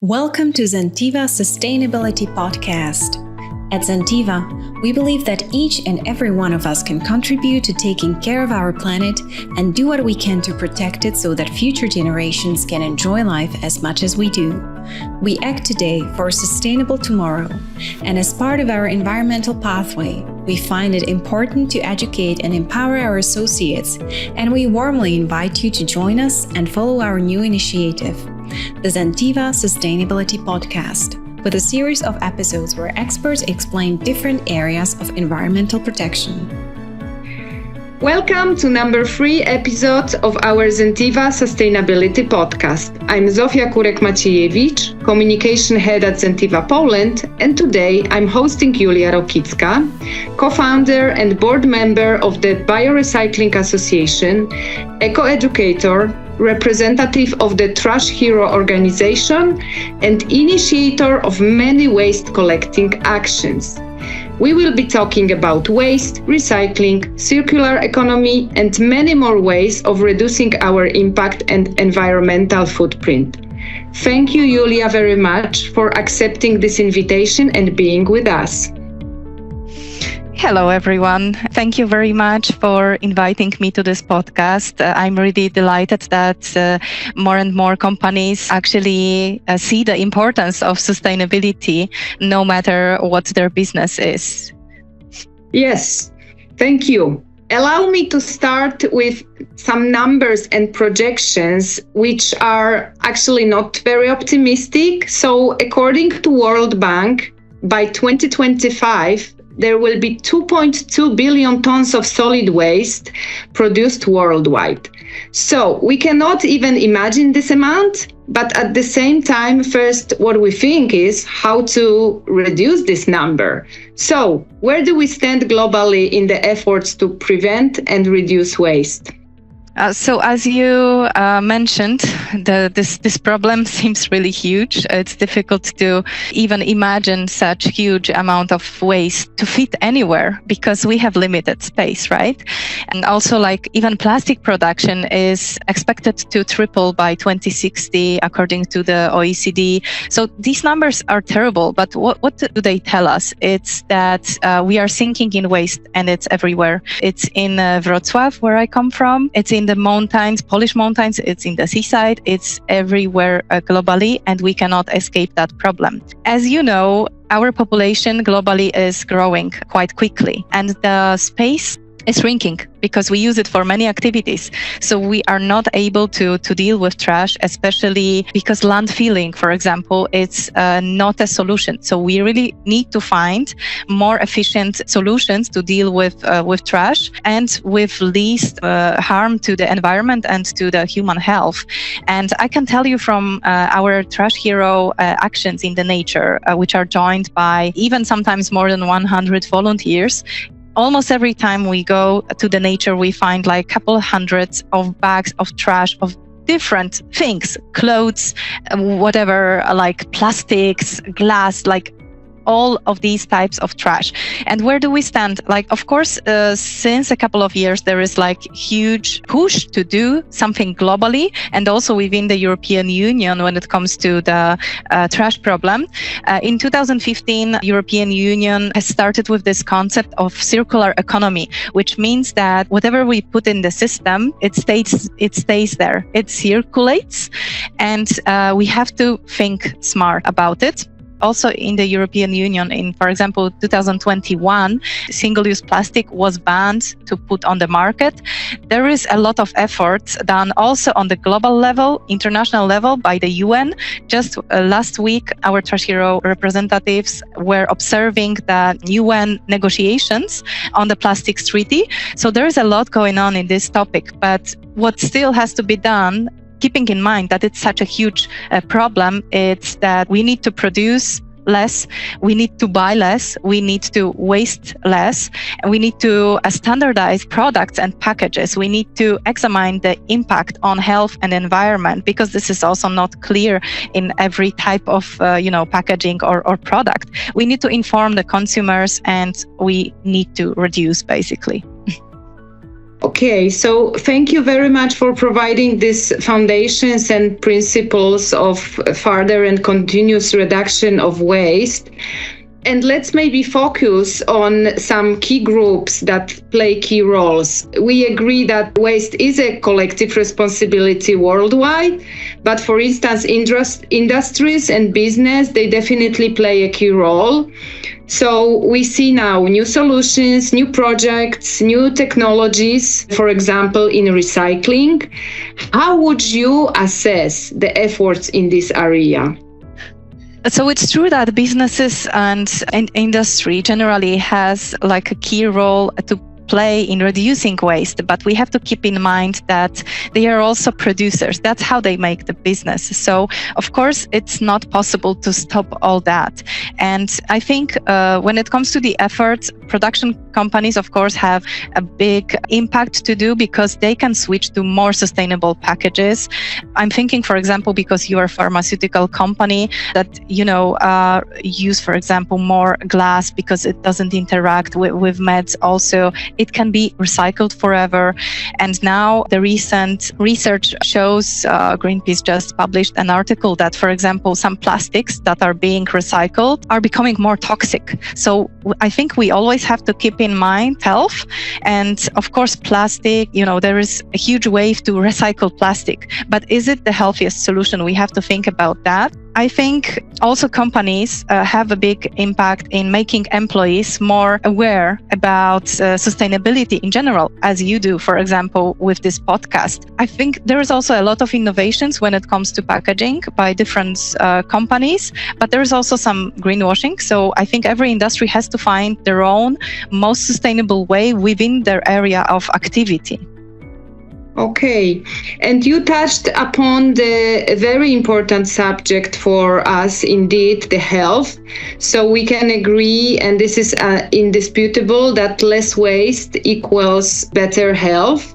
Welcome to Zentiva Sustainability Podcast. At Zentiva, we believe that each and every one of us can contribute to taking care of our planet and do what we can to protect it so that future generations can enjoy life as much as we do. We act today for a sustainable tomorrow, and as part of our environmental pathway, we find it important to educate and empower our associates, and we warmly invite you to join us and follow our new initiative, the Zentiva Sustainability Podcast, with a series of episodes where experts explain different areas of environmental protection. Welcome to number 3 episode of our Zentiva Sustainability Podcast. I'm Zofia Kurek-Maciejewicz, Communication Head at Zentiva Poland, and today I'm hosting Julia Rokicka, co-founder and board member of the Biorecycling Association, eco-educator, representative of the Trash Hero organization, and initiator of many waste collecting actions. We will be talking about waste, recycling, circular economy, and many more ways of reducing our impact and environmental footprint. Thank you, Julia, very much for accepting this invitation and being with us. Hello, everyone. Thank you very much for inviting me to this podcast. I'm really delighted that more and more companies actually see the importance of sustainability, no matter what their business is. Yes, thank you. Allow me to start with some numbers and projections, which are actually not very optimistic. So according to World Bank, by 2025, there will be 2.2 billion tons of solid waste produced worldwide. So we cannot even imagine this amount, but at the same time, first, what we think is how to reduce this number. So where do we stand globally in the efforts to prevent and reduce waste? So as you mentioned, this problem seems really huge. It's difficult to even imagine such huge amount of waste to fit anywhere because we have limited space, right? And also even plastic production is expected to triple by 2060 according to the OECD. So these numbers are terrible, but what do they tell us? It's that we are sinking in waste and it's everywhere. It's in Wrocław, where I come from. It's in the mountains, Polish mountains, it's in the seaside, it's everywhere globally, and we cannot escape that problem. As you know, our population globally is growing quite quickly, and the space is shrinking because we use it for many activities. So we are not able to deal with trash, especially because landfilling, for example, it's not a solution. So we really need to find more efficient solutions to deal with trash and with least harm to the environment and to the human health. And I can tell you from our Trash Hero actions in the nature, which are joined by even sometimes more than 100 volunteers. Almost every time we go to the nature, we find like a couple hundreds of bags of trash of different things, clothes, whatever, like plastics, glass, like all of these types of trash. And where do we stand? Of course, since a couple of years, there is huge push to do something globally and also within the European Union when it comes to the trash problem. In 2015, European Union has started with this concept of circular economy, which means that whatever we put in the system, it stays there. It circulates, and we have to think smart about it. Also in the European Union, in, for example, 2021, single-use plastic was banned to put on the market. There is a lot of effort done also on the global level, international level by the UN. Just last week, our Trash Hero representatives were observing the UN negotiations on the plastics treaty. So there is a lot going on in this topic, but what still has to be done, keeping in mind that it's such a huge problem, it's that we need to produce less, we need to buy less, we need to waste less, and we need to standardize products and packages. We need to examine the impact on health and environment, because this is also not clear in every type of packaging or product. We need to inform the consumers, and we need to reduce, basically. Okay, so thank you very much for providing these foundations and principles of further and continuous reduction of waste. And let's maybe focus on some key groups that play key roles. We agree that waste is a collective responsibility worldwide, but for instance, industries and business, they definitely play a key role. So we see now new solutions, new projects, new technologies, for example, in recycling. How would you assess the efforts in this area? So it's true that businesses and industry generally has like a key role to play in reducing waste, but we have to keep in mind that they are also producers. That's how they make the business. So of course, it's not possible to stop all that. And I think when it comes to the efforts, production companies, of course, have a big impact to do because they can switch to more sustainable packages. I'm thinking, for example, because you are a pharmaceutical company that, use, for example, more glass because it doesn't interact with meds. Also, it can be recycled forever. And now the recent research shows, Greenpeace just published an article that, for example, some plastics that are being recycled are becoming more toxic. So I think we always have to keep in mind health. And of course, plastic, there is a huge wave to recycle plastic. But is it the healthiest solution? We have to think about that. I think also companies have a big impact in making employees more aware about sustainability in general, as you do, for example, with this podcast. I think there is also a lot of innovations when it comes to packaging by different companies, but there is also some greenwashing. So I think every industry has to find their own most sustainable way within their area of activity. Okay, and you touched upon the very important subject for us, indeed, the health. So we can agree, and this is indisputable, that less waste equals better health.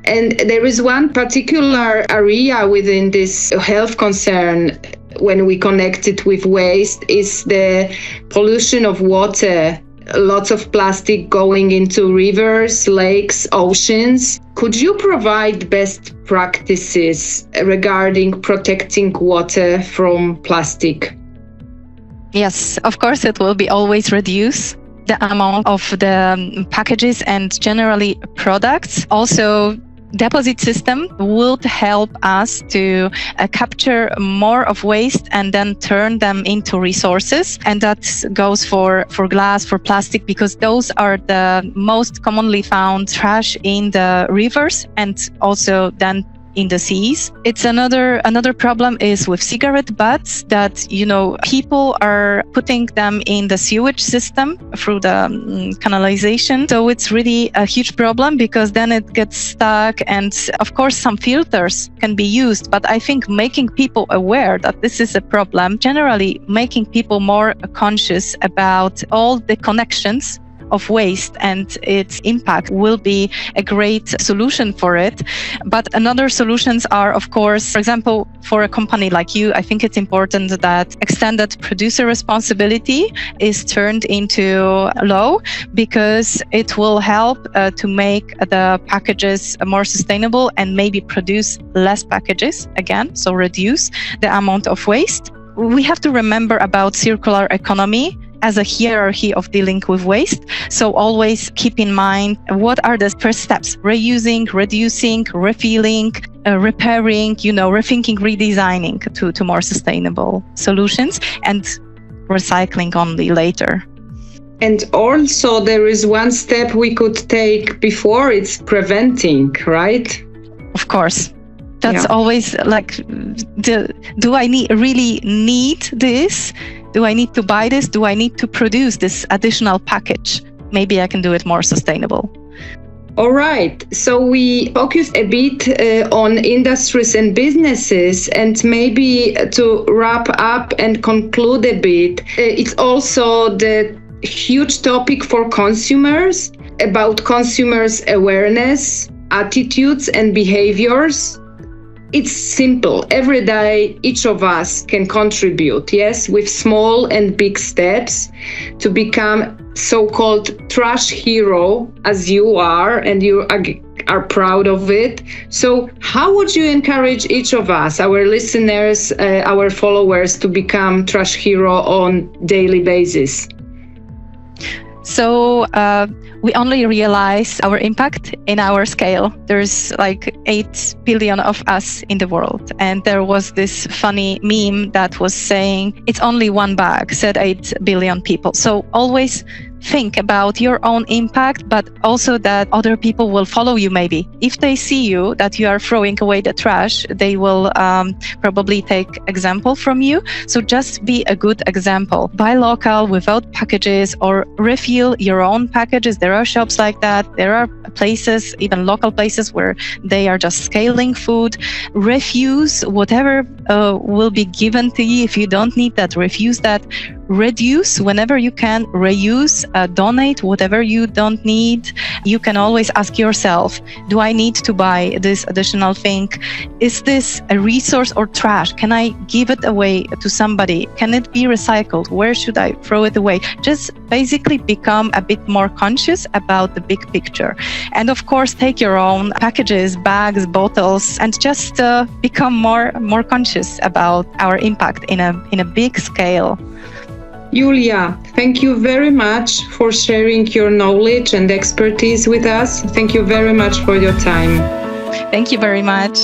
And there is one particular area within this health concern when we connect it with waste is the pollution of water. Lots of plastic going into rivers, lakes, oceans. Could you provide best practices regarding protecting water from plastic? Yes, of course, it will be always reduce the amount of the packages and generally products. Also, deposit system would help us to capture more of waste and then turn them into resources. And that goes for glass, for plastic, because those are the most commonly found trash in the rivers and also then in the seas. It's another problem is with cigarette butts that, people are putting them in the sewage system through the canalization. So it's really a huge problem because then it gets stuck. And of course, some filters can be used. But I think making people aware that this is a problem, generally making people more conscious about all the connections of waste and its impact will be a great solution for it. But another solutions are, of course, for example, for a company like you, I think it's important that extended producer responsibility is turned into law because it will help to make the packages more sustainable and maybe produce less packages again, so reduce the amount of waste. We have to remember about circular economy as a hierarchy of dealing with waste. So always keep in mind what are the first steps: reusing, reducing, refilling, repairing, rethinking, redesigning to more sustainable solutions, and recycling only later. And also there is one step we could take before, it's preventing, right? Of course. That's always like, do I really need this? Do I need to buy this? Do I need to produce this additional package? Maybe I can do it more sustainable. All right. So we focused a bit on industries and businesses, and maybe to wrap up and conclude a bit, it's also the huge topic for consumers, about consumers' awareness, attitudes and behaviors. It's simple. Every day, each of us can contribute, yes, with small and big steps to become so-called trash hero, as you are, and you are proud of it. So how would you encourage each of us, our listeners, our followers, to become trash hero on daily basis? So we only realize our impact in our scale. There's like 8 billion of us in the world. And there was this funny meme that was saying, it's only one bag, said 8 billion people. So always think about your own impact, but also that other people will follow you maybe. If they see you, that you are throwing away the trash, they will probably take example from you. So just be a good example. Buy local without packages or refill your own packages. There are shops like that. There are places, even local places, where they are just scaling food. Refuse whatever will be given to you. If you don't need that, refuse that. Reduce whenever you can, reuse, donate whatever you don't need. You can always ask yourself, do I need to buy this additional thing? Is this a resource or trash? Can I give it away to somebody? Can it be recycled? Where should I throw it away? Just basically become a bit more conscious about the big picture. And of course, take your own packages, bags, bottles, and just become more conscious about our impact in a big scale. Julia, thank you very much for sharing your knowledge and expertise with us. Thank you very much for your time. Thank you very much.